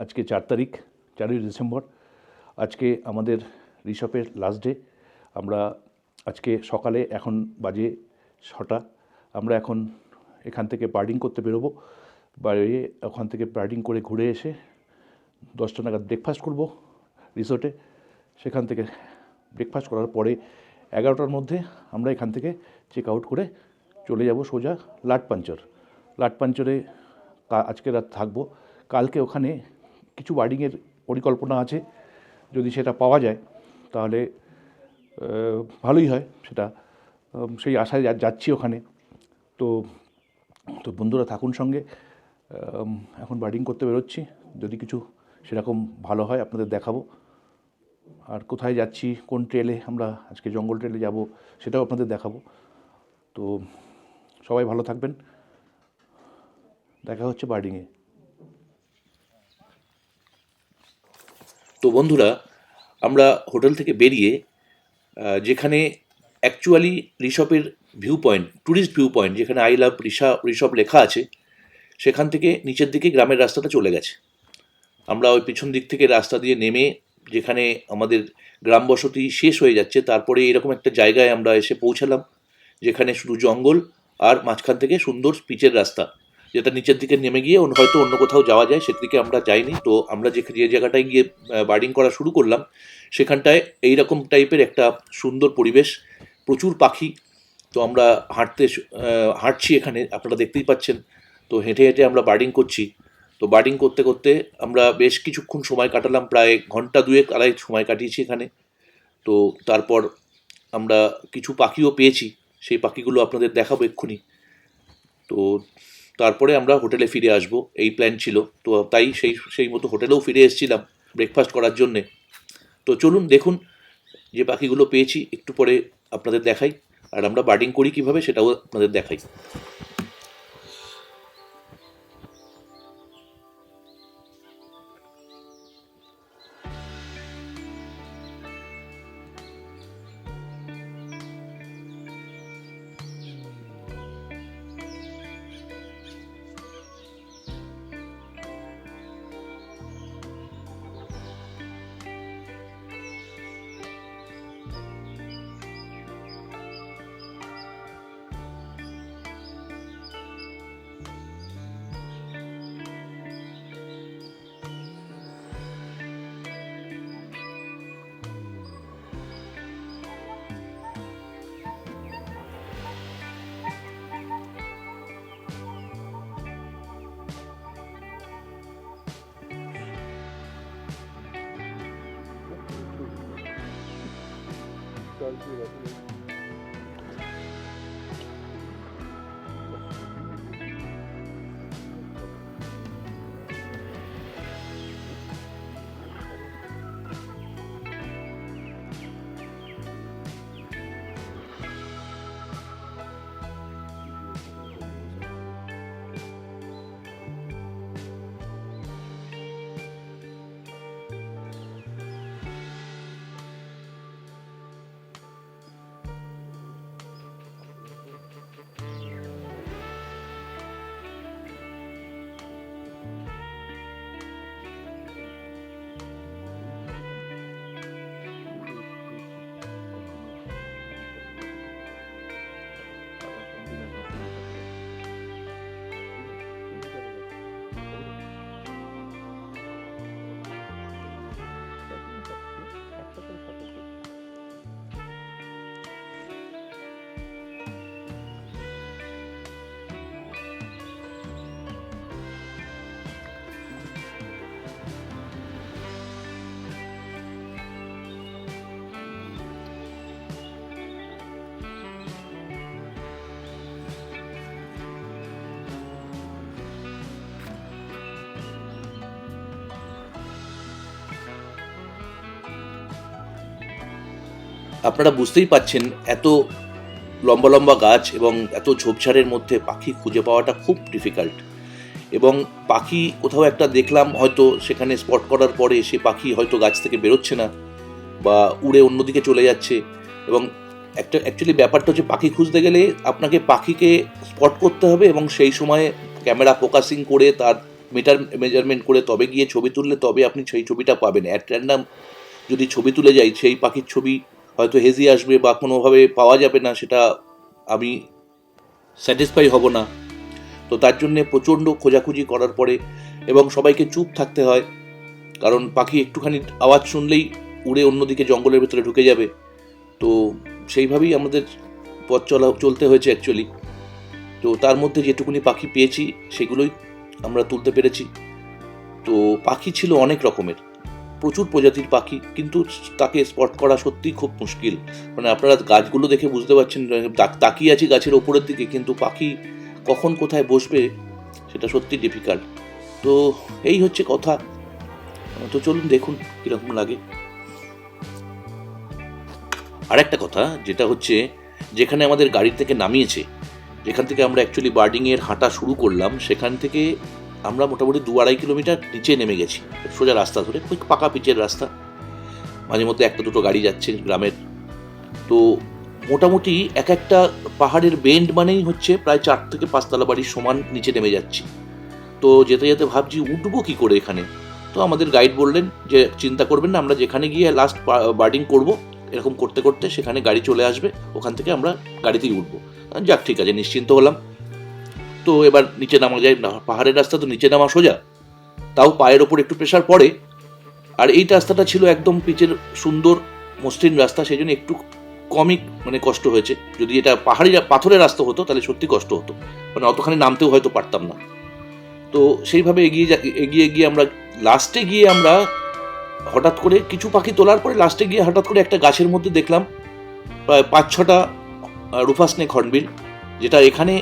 আজকে 4 তারিখ 4ই ডিসেম্বর। আজকে আমাদের রিসপের লাস্ট ডে। আমরা আজকে সকালে এখন বাজে 6টা। আমরা এখন এখান থেকে বার্ডিং করতে বেরোবো। বেরিয়ে ওখান থেকে বার্ডিং করে ঘুরে এসে 10টা নাগাদ ব্রেকফাস্ট করব রিসোর্টে। সেখান থেকে ব্রেকফাস্ট করার পরে 11টার মধ্যে আমরা এখান থেকে চেক আউট করে চলে যাব সোজা লাটপাঞ্চরে আজকে রাত থাকবো। কালকে ওখানে কিছু বার্ডিংয়ের পরিকল্পনা আছে, যদি সেটা পাওয়া যায় তাহলে ভালোই হয়। সেটা সেই আশায় যাচ্ছি ওখানে। তো তো বন্ধুরা থাকুন সঙ্গে। এখন বার্ডিং করতে বেরোচ্ছি, যদি কিছু সেরকম ভালো হয় আপনাদের দেখাবো। আর কোথায় যাচ্ছি, কোন ট্রেলে, আমরা আজকে জঙ্গল ট্রেলে যাব সেটাও আপনাদের দেখাবো। তো সবাই ভালো থাকবেন, দেখা হচ্ছে বার্ডিংয়ে। তো বন্ধুরা, আমরা হোটেল থেকে বেরিয়ে যেখানে অ্যাকচুয়ালি ঋষভের view point, tourist view point, যেখানে আই লাভ ঋষভ লেখা আছে, সেখান থেকে নিচের দিকে গ্রামের রাস্তাটা চলে গেছে। আমরা ওই পিছন দিক থেকে রাস্তা দিয়ে নেমে, যেখানে আমাদের গ্রাম বসতি শেষ হয়ে যাচ্ছে, তারপরে এরকম একটা জায়গায় আমরা এসে পৌঁছালাম যেখানে শুধু জঙ্গল আর মাঝখান থেকে সুন্দর পিচের রাস্তা, যেটা নিচের দিকে নেমে গিয়ে হয়তো অন্য কোথাও যাওয়া যায়, সেদিকে আমরা যাইনি। তো আমরা যে জায়গাটায় গিয়ে বার্ডিং করা শুরু করলাম, সেখানটায় এইরকম টাইপের একটা সুন্দর পরিবেশ, প্রচুর পাখি। তো আমরা হাঁটছি এখানে, আপনারা দেখতেই পাচ্ছেন। তো হেঁটে হেঁটে আমরা বার্ডিং করছি। তো বার্ডিং করতে করতে আমরা বেশ কিছুক্ষণ সময় কাটালাম, প্রায় ঘন্টা দুয়েক আড়াই সময় কাটিয়েছি এখানে। তো তারপর আমরা কিছু পাখিও পেয়েছি, সেই পাখিগুলো আপনাদের দেখাবো এক্ষুনি। তো তারপরে আমরা হোটেলে ফিরে আসব, এই প্ল্যান ছিল। তো তাই সেই মতো হোটেলেও ফিরে এসেছিলাম ব্রেকফাস্ট করার জন্যে। তো চলুন দেখুন যে পাখিগুলো পেয়েছি, একটু পরে আপনাদের দেখাই। আর আমরা বার্ডিং করি কীভাবে সেটাও আপনাদের দেখাই। আপনারা বুঝতেই পাচ্ছেন, এত লম্বা লম্বা গাছ এবং এত ঝোপঝাড়ের মধ্যে পাখি খুঁজে পাওয়াটা খুব ডিফিকাল্ট। এবং পাখি কোথাও একটা দেখলাম, হয়তো সেখানে স্পট করার পরে সে পাখি হয়তো গাছ থেকে বেরোচ্ছে না বা উড়ে অন্যদিকে চলে যাচ্ছে। এবং অ্যাকচুয়ালি ব্যাপারটা হচ্ছে, পাখি খুঁজতে গেলে আপনাকে পাখিকে স্পট করতে হবে এবং সেই সময়ে ক্যামেরা ফোকাসিং করে তার মিটার মেজারমেন্ট করে তবে গিয়ে ছবি তুললে তবে আপনি সেই ছবিটা পাবেন। অ্যাট র্যান্ডাম যদি ছবি তুলে যাই, সেই পাখির ছবি হয়তো হেজি আসবে বা কোনোভাবে পাওয়া যাবে না, সেটা আমি স্যাটিসফাই হব না। তো তার জন্যে প্রচণ্ড খোঁজাখুঁজি করার পরে, এবং সবাইকে চুপ থাকতে হয়, কারণ পাখি একটুখানি আওয়াজ শুনলেই উড়ে অন্যদিকে জঙ্গলের ভেতরে ঢুকে যাবে। তো সেইভাবেই আমাদের পথ চলতে হয়েছে অ্যাকচুয়ালি। তো তার মধ্যে যেটুকুনি পাখি পেয়েছি সেগুলোই আমরা তুলতে পেরেছি। তো পাখি ছিল অনেক রকমের, প্রচুর প্রজাতির পাখি, কিন্তু তাকে স্পট করা সত্যিই খুব মুশকিল। মানে আপনারা গাছগুলো দেখে বুঝতে পারছেন, তাকিয়ে আছি গাছের ওপরের দিকে, কিন্তু পাখি কখন কোথায় বসবে সেটা সত্যি ডিফিকাল্ট। তো এই হচ্ছে কথা। তো চলুন দেখুন কীরকম লাগে। আরেকটা কথা যেটা হচ্ছে, যেখানে আমাদের গাড়ি থেকে নামিয়েছে, যেখান থেকে আমরা অ্যাকচুয়ালি বার্ডিংয়ের হাঁটা শুরু করলাম, সেখান থেকে আমরা মোটামুটি 2-2.5 কিলোমিটার নিচে নেমে গেছি সোজা রাস্তা ধরে, পাকা পিচের রাস্তা, মাঝে মধ্যে একটা দুটো গাড়ি যাচ্ছে গ্রামের। তো মোটামুটি এক একটা পাহাড়ের বেন্ড মানেই হচ্ছে প্রায় 4 থেকে 5 তলা বাড়ির সমান নিচে নেমে যাচ্ছি। তো যেতে যেতে ভাবছি উঠবো কী করে এখানে। তো আমাদের গাইড বললেন যে চিন্তা করবেন না, আমরা যেখানে গিয়ে লাস্ট বার্ডিং করবো, এরকম করতে করতে সেখানে গাড়ি চলে আসবে, ওখান থেকে আমরা গাড়িতেই উঠবো। যাক ঠিক আছে, নিশ্চিন্ত হলাম। তো এবার নিচে নামা যায়, পাহাড়ের রাস্তা তো নিচে নামা সোজা, তাও পায়ের ওপর একটু প্রেশার পড়ে। আর এই রাস্তাটা ছিল একদম পিচের সুন্দর মসৃণ রাস্তা, সেই জন্য একটু কমই মানে কষ্ট হয়েছে। যদি এটা পাহাড়ি পাথরের রাস্তা হতো তাহলে সত্যি কষ্ট হতো, মানে অতখানি নামতেও হয়তো পারতাম না। তো সেইভাবে এগিয়ে গিয়ে আমরা লাস্টে গিয়ে আমরা হঠাৎ করে কিছু পাখি তোলার পরে লাস্টে গিয়ে হঠাৎ করে একটা গাছের মধ্যে দেখলাম প্রায় 5-6টা রুফা স্নেক হর্নবিল, যেটা এখানে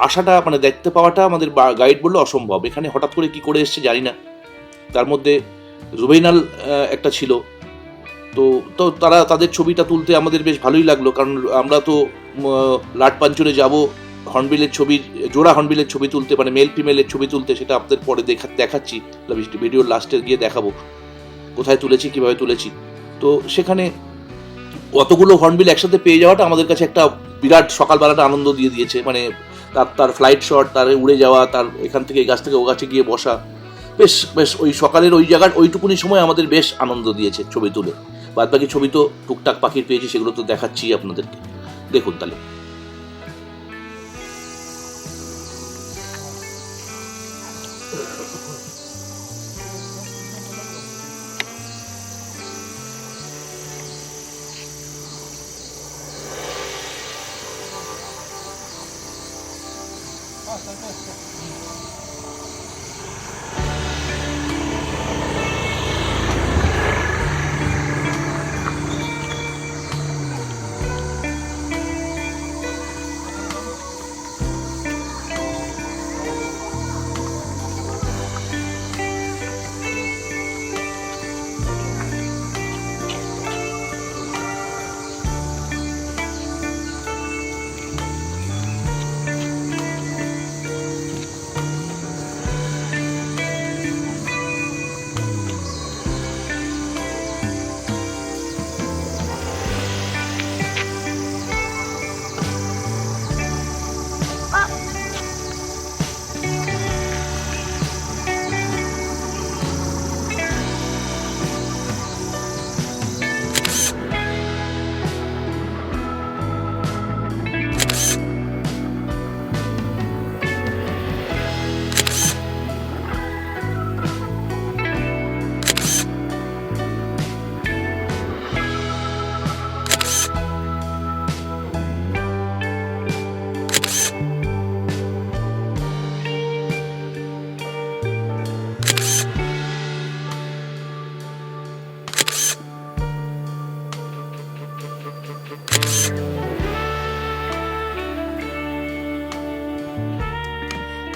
আসাটা মানে দেখতে পাওয়াটা আমাদের গাইড বললো অসম্ভব। এখানে হঠাৎ করে কি করে এসছে জানি না। তার মধ্যে জুভেনাল একটা ছিল। তো তো তাদের ছবিটা তুলতে আমাদের বেশ ভালোই লাগলো, কারণ আমরা তো লাটপাঞ্চরে যাব হর্নবিলের ছবি, জোড়া হর্নবিলের ছবি তুলতে, মানে মেল ফিমেলের ছবি তুলতে। সেটা আপনাদের পরে দেখাচ্ছি, ভিডিওর লাস্টে গিয়ে দেখাবো কোথায় তুলেছি, কিভাবে তুলেছি। তো সেখানে অতগুলো হর্নবিল একসাথে পেয়ে যাওয়াটা আমাদের কাছে একটা বিরাট সকালবেলাটা আনন্দ দিয়ে দিয়েছে। মানে তার ফ্লাইট শট, তার উড়ে যাওয়া, তার এখান থেকে এই গাছ থেকে ও গাছে গিয়ে বসা, বেশ বেশ ওই সকালের ওই জায়গার ওইটুকুনি সময় আমাদের বেশ আনন্দ দিয়েছে ছবি তুলে। বাদ বাকি ছবি তো টুকটাক পাখির পেয়েছি, সেগুলো তো দেখাচ্ছি আপনাদেরকে, দেখুন তাহলে।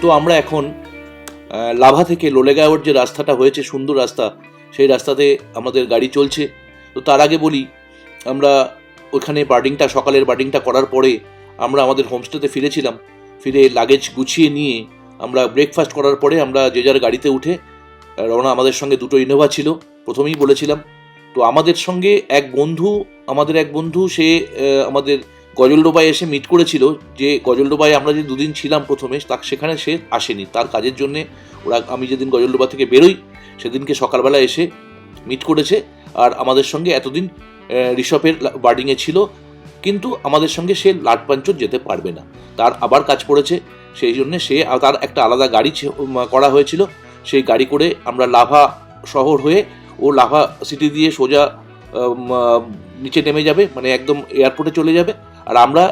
তো আমরা এখন লাভা থেকে লোলেগাঁওয়ের যে রাস্তাটা হয়েছে, সুন্দর রাস্তা, সেই রাস্তাতে আমাদের গাড়ি চলছে। তো তার আগে বলি, আমরা ওইখানে বার্ডিংটা, সকালের বার্ডিংটা করার পরে আমরা আমাদের হোমস্টেতে ফিরেছিলাম। ফিরে লাগেজ গুছিয়ে নিয়ে আমরা ব্রেকফাস্ট করার পরে আমরা যে যার গাড়িতে উঠে রওনা। আমাদের সঙ্গে 2টো ইনোভা ছিল, প্রথমেই বলেছিলাম। তো আমাদের সঙ্গে আমাদের এক বন্ধু, সে আমাদের গজলডোবায় এসে মিট করেছিল, যে গজলডোবায় আমরা যে দুদিন ছিলাম প্রথমে, সেখানে সে আসেনি, তার কাজের জন্যে ওরা, আমি যেদিন গজলডোবা থেকে বেরোই সেদিনকে সকালবেলা এসে মিট করেছে, আর আমাদের সঙ্গে এতদিন ঋষভের বার্ডিংয়ে ছিল, কিন্তু আমাদের সঙ্গে সে লাটপাঞ্চর যেতে পারবে না, তার আবার কাজ পড়েছে, সেই জন্যে সে, তার একটা আলাদা গাড়ি করা হয়েছিল, সেই গাড়ি করে আমরা লাভা শহর হয়ে ও লাভা সিটি দিয়ে সোজা নিচে নেমে যাবে, মানে একদম এয়ারপোর্টে চলে যাবে, আর আমরা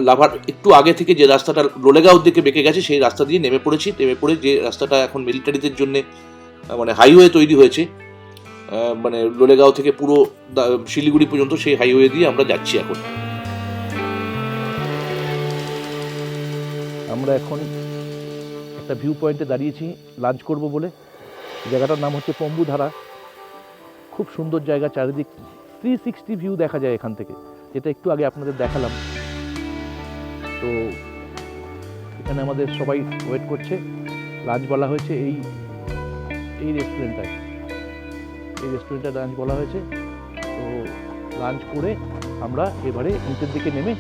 লাভার একটু আগে থেকে যে রাস্তাটা লোলেগাঁওর দিকে বেঁকে গেছে সেই রাস্তা দিয়ে নেমে পড়েছি, নেমে পড়ে যে রাস্তাটা এখন মিলিটারিদের জন্য মানে হাইওয়ে তৈরি হয়েছে, মানে লোলেগাঁও থেকে পুরো শিলিগুড়ি পর্যন্ত সেই হাইওয়ে দিয়ে আমরা যাচ্ছি এখন। আমরা এখন একটা ভিউ পয়েন্টে দাঁড়িয়েছি লাঞ্চ করব বলে। জায়গাটার নাম হচ্ছে পম্বুধারা। খুব সুন্দর জায়গা, চারিদিক 360 ভিউ দেখা যায় এখান থেকে, যেটা একটু আগে আপনাদের দেখালাম। তো এখানে আমাদের সবাই ওয়েট করছে, লাঞ্চ বলা হয়েছে এই রেস্টুরেন্টটায়, লাঞ্চ বলা হয়েছে। তো লাঞ্চ করে আমরা এবারে নিচের দিকে নেমে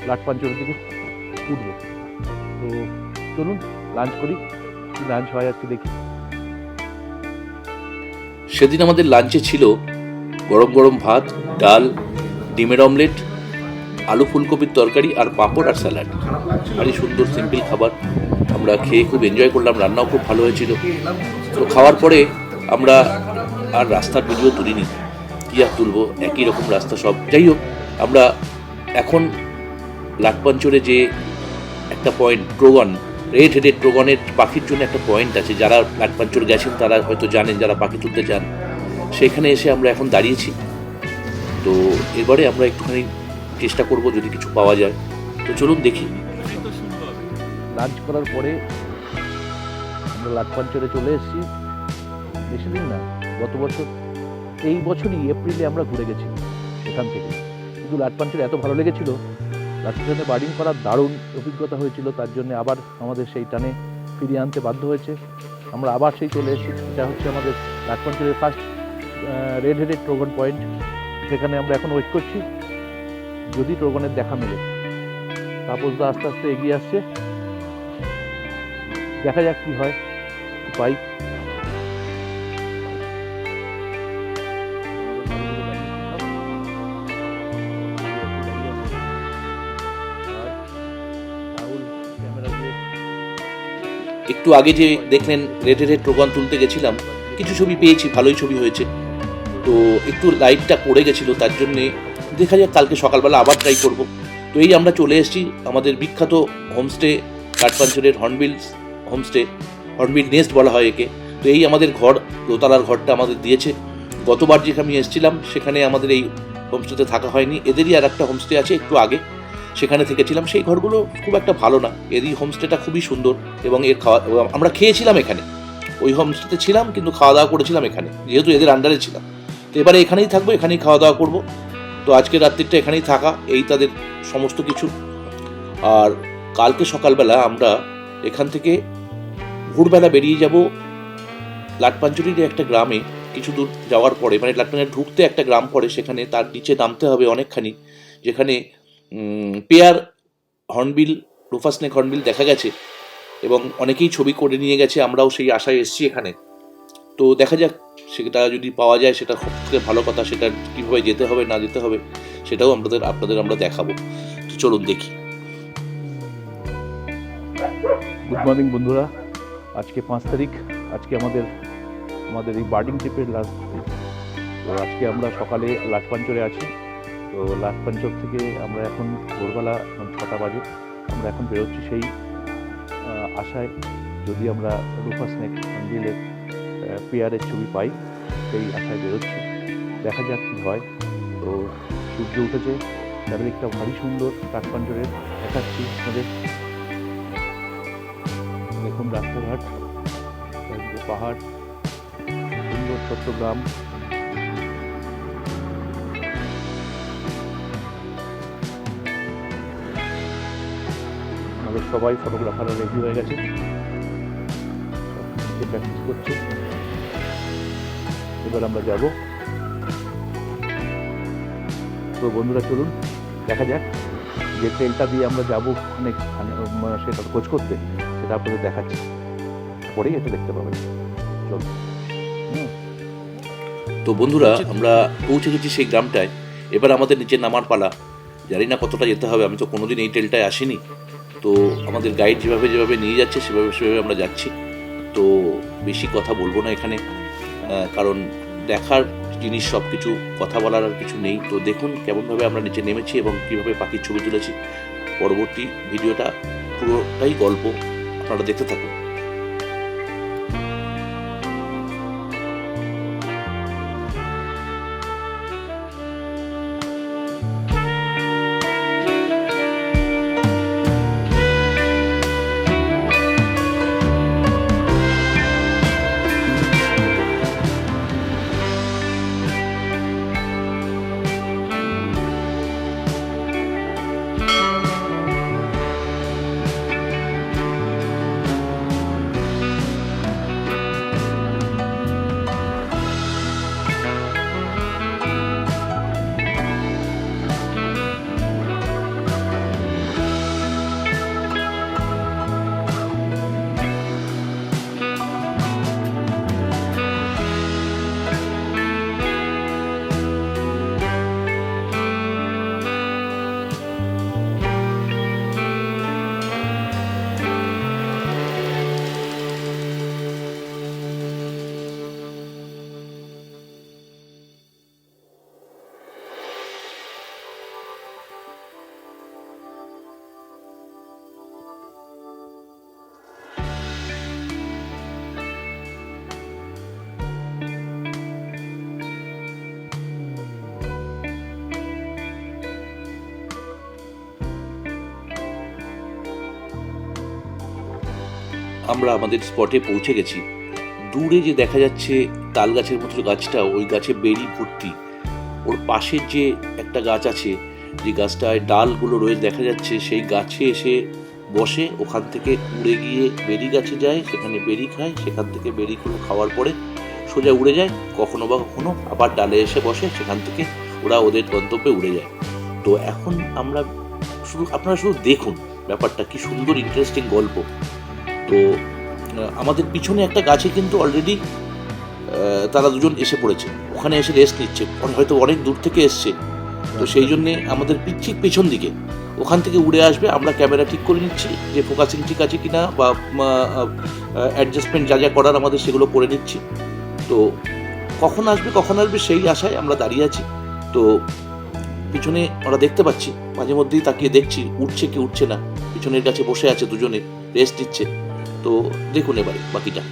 লাটপাঞ্চরের দিকে উঠবো। তো চলুন লাঞ্চ করি, কি লাঞ্চ হয় আজকে দেখি। সেদিন আমাদের লাঞ্চে ছিল গরম গরম ভাত, ডাল, ডিমের অমলেট, আলু ফুলকপির তরকারি আর পাঁপড় আর স্যালাড। ভারী সুন্দর সিম্পল খাবার, আমরা খেয়ে খুব এনজয় করলাম, রান্নাও খুব ভালো হয়েছিল। তো খাওয়ার পরে আমরা আর রাস্তার ভিডিও তুলিনি, কি আর তুলবো, একই রকম রাস্তা সব। যাই হোক, আমরা এখন লাটপাঞ্চরে যে একটা পয়েন্ট, ট্রোগন, রেড হেডেড ট্রোগনের পাখির জন্য একটা পয়েন্ট আছে, যারা লাটপাঞ্চর গেছেন তারা হয়তো জানেন, যারা পাখি তুলতে চান, সেখানে এসে আমরা এখন দাঁড়িয়েছি। তো এবারে আমরা একটুখানি চেষ্টা করব যদি কিছু পাওয়া যায়, তো চলুন দেখি। লাঞ্চ করার পরে আমরা লাটপাঞ্চরে চলে এসেছি। বেশি দিন না, গত বছর এই বছরই এপ্রিলে আমরা ঘুরে গেছি এখান থেকে। কিন্তু লাটপাঞ্চরে এত ভালো লেগেছিল, লাটপাঞ্চরে বার্ডিং করার দারুণ অভিজ্ঞতা হয়েছিল, তার জন্য আবার আমাদের সেই টানে ফিরিয়ে আনতে বাধ্য হয়েছে। আমরা আবার সেই চলে এসেছি, এটা হচ্ছে আমাদের লাটপাঞ্চরের ফার্স্ট রেড হেডেড ট্রোগন পয়েন্ট। সেখানে আমরা এখন ওয়েট করছি যদি ট্রোগনের দেখা মেলে। তাপসদা আস্তে আস্তে এগিয়ে আসছে, দেখা যাক কি হয়, পাই। একটু আগে যে দেখলেন রেড হেডেড ট্রোগন তুলতে গেছিলাম, কিছু ছবি পেয়েছি, ভালোই ছবি হয়েছে। তো একটু লাইটটা পড়ে গেছিলো, তার জন্যে দেখা যাক কালকে সকালবেলা আবার ট্রাই করব। তো এই আমরা চলে এসেছি আমাদের বিখ্যাত হোমস্টে, লাটপাঞ্চরের হর্নবিল হোমস্টে, হর্নবিল নেস্ট বলা হয় একে। তো এই আমাদের ঘর, দোতলার ঘরটা আমাদের দিয়েছে। গতবার যেখানে আমি এসেছিলাম সেখানে আমাদের এই হোমস্টেতে থাকা হয়নি, এদেরই আর একটা হোমস্টে আছে একটু আগে, সেখানে থেকেছিলাম। সেই ঘরগুলো খুব একটা ভালো না, এরই হোমস্টেটা খুবই সুন্দর, এবং এর খাওয়া, আমরা খেয়েছিলাম এখানে, ওই হোমস্টেতে ছিলাম কিন্তু খাওয়া দাওয়া করেছিলাম এখানে, যেহেতু এদের আন্ডারে ছিলাম। তো এবারে এখানেই থাকবো, এখানেই খাওয়া দাওয়া করবো। তো আজকে রাত্রিটা এখানেই থাকা, এই তাদের সমস্ত কিছু। আর কালকে সকালবেলা আমরা এখান থেকে ভোরবেলা বেরিয়ে যাব লাটপাঞ্চরির একটা গ্রামে। কিছু দূর যাওয়ার পরে, মানে লাটপাঞ্চরে ঢুকতে একটা গ্রাম পড়ে, সেখানে তার নিচে নামতে হবে অনেকখানি, যেখানে পেয়ার হর্নবিল, রুফাসনেক হর্নবিল দেখা গেছে, এবং অনেকেই ছবি করে নিয়ে গেছে, আমরাও সেই আশায় এসেছি এখানে। তো দেখা যাক সেটা যদি পাওয়া যায় সেটা সব থেকে ভালো কথা, সেটা কীভাবে যেতে হবে না যেতে হবে সেটাও আপনাদের আমরা দেখাবো। তো চলুন দেখি। গুড মর্নিং বন্ধুরা, আজকে 5 তারিখ, আজকে আমাদের এই বার্ডিং ট্রিপের লাস্ট ডে। তো আজকে আমরা সকালে লাটপাঞ্চরে আছি। তো লাটপাঞ্চর থেকে আমরা এখন ভোরবেলা 6টা বাজে, আমরা এখন বেরোচ্ছি সেই আশায়, যদি আমরা রুফাসনেক হর্নবিলের পেয়ারের ছবি পাই সেই আশায় বেরোচ্ছি, দেখা যাক কী হয়। তো সূর্য উঠেছে, চারিদিকটা ভারী সুন্দর লাটপাঞ্চরের, দেখাচ্ছি আপনাদের। দেখুন রাস্তাঘাট, পাহাড়, সুন্দর ছোট্ট গ্রাম। আমাদের সবাই ফটোগ্রাফাররা রেডি হয়ে গেছে, প্র্যাকটিস করছে। এবার আমরা যাব। তো বন্ধুরা চলুন দেখা যাক যে ট্রেলটা দিয়ে আমরা যাবো ওখানে সেটা খোঁজ করতে, সেটা আপনাদের দেখাচ্ছি, পরেই এটা দেখতে পাবেন। চল। তো বন্ধুরা, আমরা পৌঁছে গেছি সেই গ্রামটায়। এবার আমাদের নিচে নামার পালা। জানি না কতটা যেতে হবে, আমি তো কোনোদিন এই ট্রেলটায় আসিনি। তো আমাদের গাইড যেভাবে যেভাবে নিয়ে যাচ্ছে সেভাবে আমরা যাচ্ছি। তো বেশি কথা বলবো না এখানে, কারণ দেখার জিনিস সব কিছু, কথা বলার আর কিছু নেই। তো দেখুন কেমনভাবে আমরা নিচে নেমেছি এবং কীভাবে পাখির ছবি তুলেছি। পরবর্তী ভিডিওটা পুরোটাই গল্প, আপনারা দেখতে থাকুন। আমরা আমাদের স্পটে পৌঁছে গেছি। দূরে যে দেখা যাচ্ছে তাল গাছের মতো গাছটা, ওই গাছে বেরি ভর্তি। ওর পাশের যে একটা গাছ আছে, যে গাছটায় ডালগুলো রয়েছে দেখা যাচ্ছে, সেই গাছে এসে বসে, ওখান থেকে উড়ে গিয়ে বেরি গাছে যায়, সেখানে বেরি খায়, সেখান থেকে বেরিগুলো খাওয়ার পরে সোজা উড়ে যায়, কখনো বা কখনো আবার ডালে এসে বসে, সেখান থেকে ওরা ওদের গন্তব্যে উড়ে যায়। তো এখন আমরা আপনারা শুধু দেখুন ব্যাপারটা, কি সুন্দর ইন্টারেস্টিং গল্প। তো আমাদের পিছনে একটা গাছে কিন্তু অলরেডি তারা দুজন এসে পড়েছে, ওখানে এসে রেস্ট নিচ্ছে, হয়তো অনেক দূর থেকে এসছে। তো সেই জন্যে আমাদের ঠিক পেছন দিকে ওখান থেকে উড়ে আসবে। আমরা ক্যামেরা ঠিক করে নিচ্ছি যে ফোকাসিং ঠিক আছে কিনা, বা অ্যাডজাস্টমেন্ট যা যা করার আমাদের সেগুলো করে নিচ্ছি। তো কখন আসবে সেই আশায় আমরা দাঁড়িয়ে আছি। তো পিছনে আমরা দেখতে পাচ্ছি, মাঝে মধ্যেই তাকিয়ে দেখছি উঠছে কি উঠছে না। পিছনের কাছে বসে আছে দুজনে, রেস্ট নিচ্ছে। তো দেখুন এবারে বাকিটা।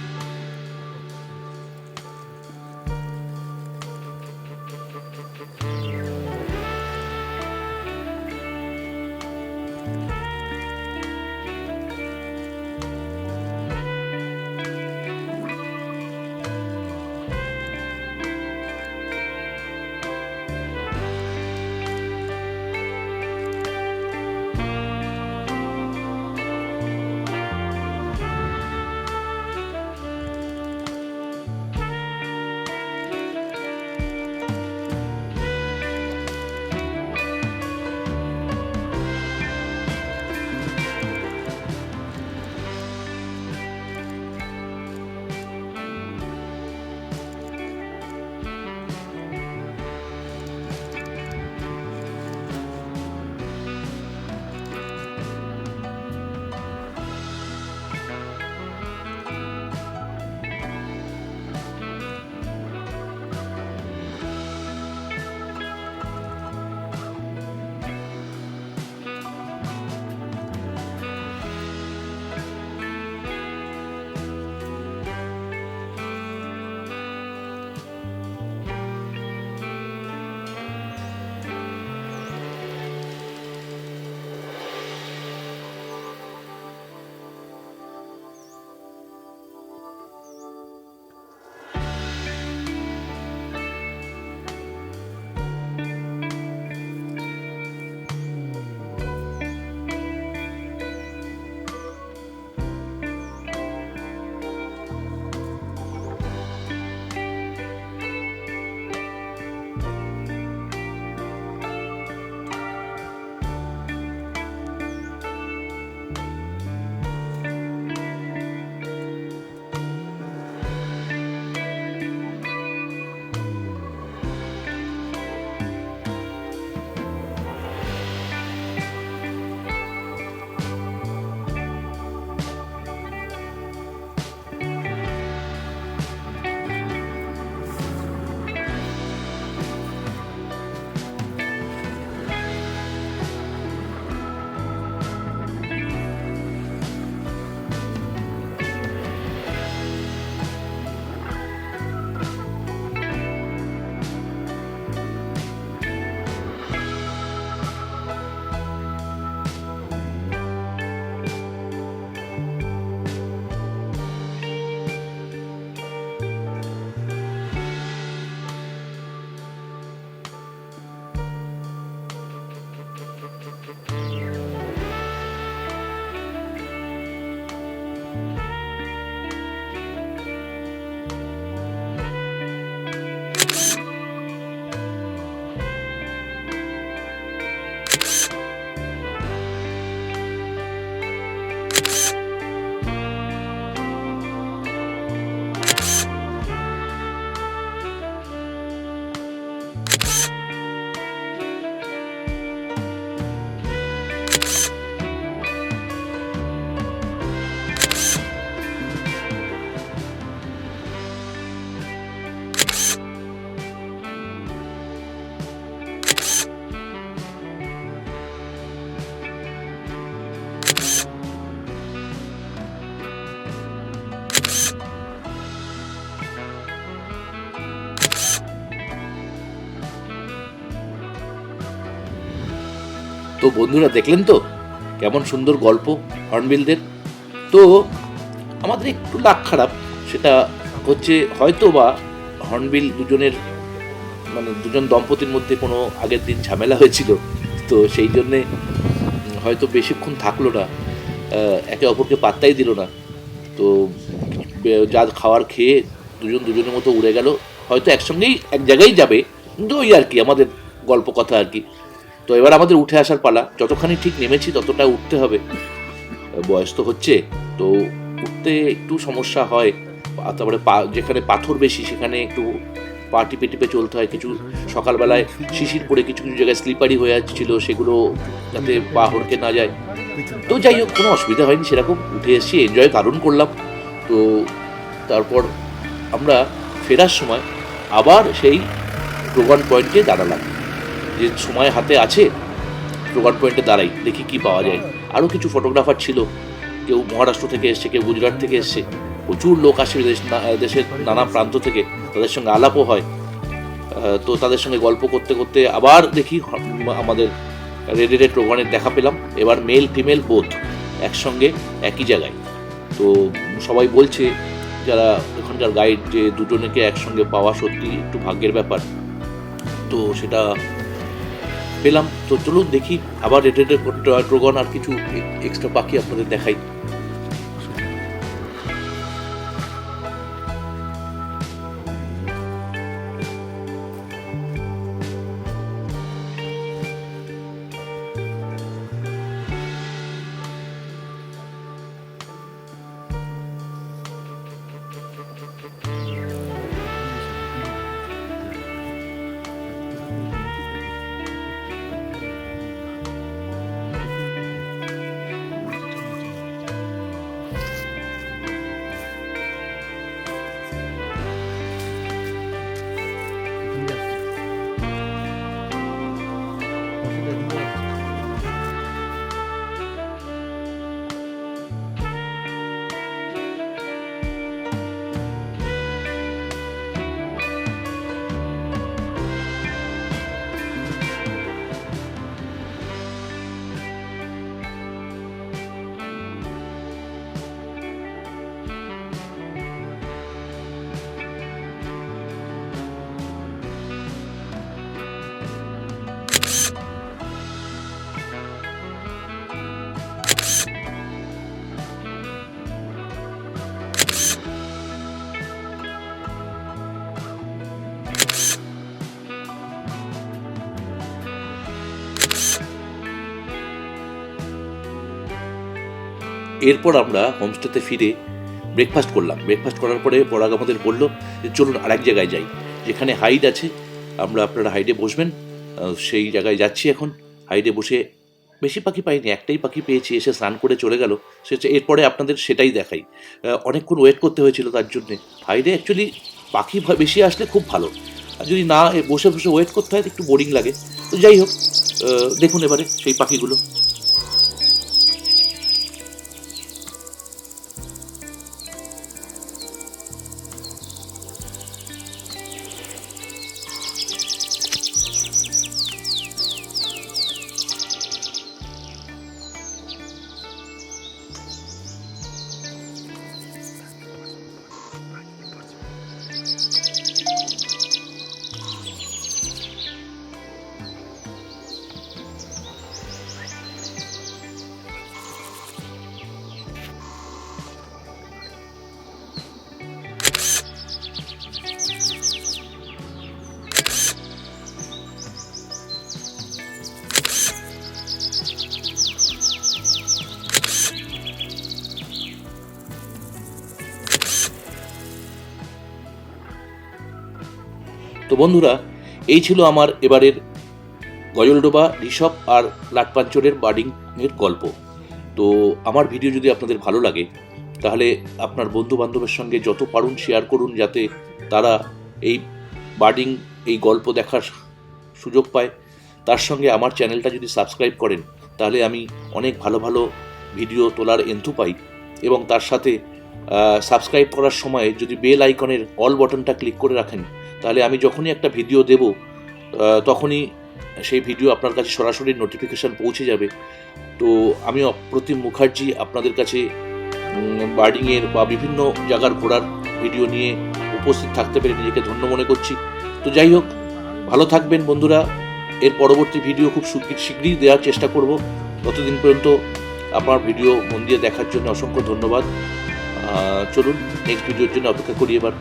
তো বন্ধুরা দেখলেন তো কেমন সুন্দর গল্প হর্নবিলদের। তো আমাদের একটু লাক খারাপ, সেটা হচ্ছে হয়তো বা হর্নবিল দুজন দম্পতির মধ্যে কোনো আগের দিন ঝামেলা হয়েছিল, তো সেই জন্যে হয়তো বেশিক্ষণ থাকলো না, একে অপরকে পাত্তাই দিল না। তো যা খাওয়ার খেয়ে দুজনের মতো উড়ে গেল, হয়তো একসঙ্গেই এক জায়গায় যাবে, কিন্তু ওই আর কি আমাদের গল্প কথা আর কি। তো এবার আমাদের উঠে আসার পালা, যতখানি ঠিক নেমেছি ততটা উঠতে হবে, বয়স তো হচ্ছে, তো উঠতে একটু সমস্যা হয়। তারপরে যেখানে পাথর বেশি সেখানে একটু পা টিপে টিপে চলতে হয়। কিছু সকালবেলায় শিশির পড়ে কিছু কিছু জায়গায় স্লিপারি হয়ে যাচ্ছিল, সেগুলো যাতে পা হড়কে না যায়। তো যাই হোক, কোনো অসুবিধা হয়নি, সেরকম উঠে এসেছি, এনজয় দারুণ করলাম। তো তারপর আমরা ফেরার সময় আবার সেই প্রোগ্রাম পয়েন্টে দাঁড়ালাম, যে সময় হাতে আছে প্রোগ্রাম পয়েন্টে দাঁড়াই, দেখি কি পাওয়া যায়। আরও কিছু ফটোগ্রাফার ছিল, কেউ মহারাষ্ট্র থেকে এসছে, কেউ গুজরাট থেকে এসছে, প্রচুর লোক আসে দেশের নানা প্রান্ত থেকে, তাদের সঙ্গে আলাপও হয়। তো তাদের সঙ্গে গল্প করতে করতে আবার দেখি আমাদের রেড রেড প্রোগ্রামের দেখা পেলাম। এবার মেল ফিমেল বোথ একসঙ্গে একই জায়গায়। তো সবাই বলছে যারা এখানকার গাইড, যে দুজনকে একসঙ্গে পাওয়া সত্যি একটু ভাগ্যের ব্যাপার। তো সেটা পেলাম। তো চলুন দেখি আবার রেড রেড প্রোগ্রাম আর কিছু এক্সট্রা পাখি আপনাদের দেখাই। এরপর আমরা হোমস্টেতে ফিরে ব্রেকফাস্ট করলাম। ব্রেকফাস্ট করার পরে পরাগ আমাদের বললো যে চলুন আরেক জায়গায় যাই, যেখানে হাইড আছে, আপনারা হাইডে বসবেন। সেই জায়গায় যাচ্ছি এখন। হাইডে বসে বেশি পাখি পাইনি, একটাই পাখি পেয়েছি, এসে স্নান করে চলে গেল। এরপরে আপনাদের সেটাই দেখাই। অনেকক্ষণ ওয়েট করতে হয়েছিল তার জন্যে। হাইডে অ্যাকচুয়ালি পাখি বেশি আসলে খুব ভালো, আর যদি না বসে বসে ওয়েট করতে হয় একটু বোরিং লাগে। তো যাই হোক, দেখুন এবারে সেই পাখিগুলো। তো বন্ধুরা, এই ছিল আমার এবারের গজলডোবা, ঋষভ আর লাটপাঞ্চরের বার্ডিংয়ের গল্প। তো আমার ভিডিও যদি আপনাদের ভালো লাগে তাহলে আপনার বন্ধু বান্ধবের সঙ্গে যত পারুন শেয়ার করুন, যাতে তারা এই বার্ডিং, এই গল্প দেখার সুযোগ পায়। তার সঙ্গে আমার চ্যানেলটা যদি সাবস্ক্রাইব করেন তাহলে আমি অনেক ভালো ভালো ভিডিও তোলার এন্থু পাই। এবং তার সাথে সাবস্ক্রাইব করার সময় যদি বেল আইকনের অল বাটনটা ক্লিক করে রাখেন, তাহলে আমি যখনই একটা ভিডিও দেব তখনই সেই ভিডিও আপনার কাছে সরাসরি নোটিফিকেশান পৌঁছে যাবে। তো আমি অপ্রতিম মুখার্জি আপনাদের কাছে বার্ডিংয়ের বা বিভিন্ন জায়গার ঘোরার ভিডিও নিয়ে উপস্থিত থাকতে পেরে নিজেকে ধন্য মনে করছি। তো যাই হোক, ভালো থাকবেন বন্ধুরা। এর পরবর্তী ভিডিও খুব শীঘ্রই দেওয়ার চেষ্টা করব। ততদিন পর্যন্ত আপনার ভিডিও মন দিয়ে দেখার জন্য অসংখ্য ধন্যবাদ। চলুন নেক্সট ভিডিওর জন্য অপেক্ষা করি এবার।